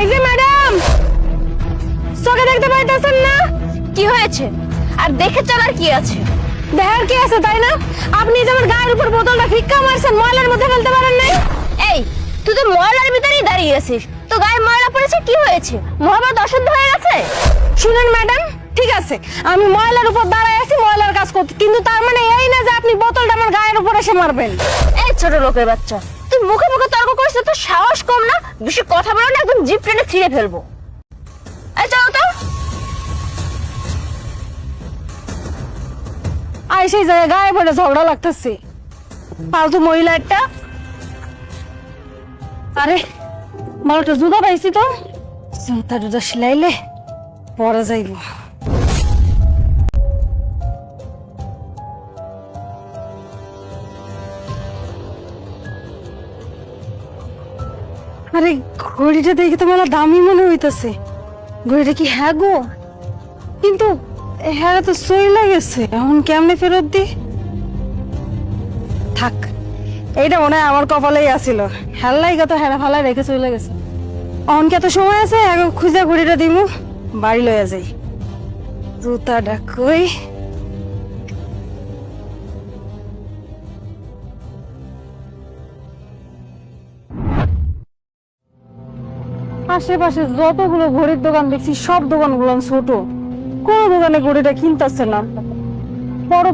এই যে ম্যাডাম, চোখে দেখতে পাইতেছেন না? কি হয়েছে? আর দেখে চলার কি আছে? দেখার কি আছে তাই না? আপনি যে আমার গায়ের উপর বোতলটা ফিক্কা মারছেন, ময়লার মধ্যে ফেলতে পারেন নাই? এই, তুই তো ময়লার ভিতরেই দাঁড়িয়ে আছিস, তো গায়ে ময়লা পড়েছে, কি হয়েছে? মহাভারত অশুদ্ধ হয়ে গেছে? শুনেন ম্যাডাম, ঠিক আছে আমি ময়লার উপর দাঁড়ায় আছি ময়লার কাজ করতে, কিন্তু তার মানে এই না যে আপনি বোতলটা আমার গায়ের উপর এসে মারবেন। এই ছোট লোকের বাচ্চা, তুই মুখে মুখে তর্ক করিস, তোর সাহস কম না? বেশি কথা বলো না, একদম জিভ টেনে ছিঁড়ে ফেলবো। এই চলো তো। আর সেই জায়গায় গায়ে পড়ে ঝগড়া লাগতেছে, ফালতু মহিলা একটা। আরে মালটা জুতা পাইছি তো, জুতা টুতা সিলাইলে পরে যাইব। আরে ঘড়িটা দেখে তো মেলা দামি মনে হইতেছে। ঘড়িটা কি হ্যাঁ গো? কিন্তু হ্যাঁ তো চইলা গেছে, এখন কেমনে ফেরত দি? থাক, এইটা মনে হয় আমার কপালেই আসিল। হেল্লাই কত হেরা ফালাই রেখে চলে গেছে। অন কত সময় আছে, এখন খুঁজে ঘড়িটা দিমু, বাড়ি লইয়া যাই। জুতাটা কই? আশেপাশে যতগুলো ঘড়ির দোকান দেখছি সব দোকানগুলো ছোট, কোন দোকানে ঘড়িটা কিনতেছে না। বড়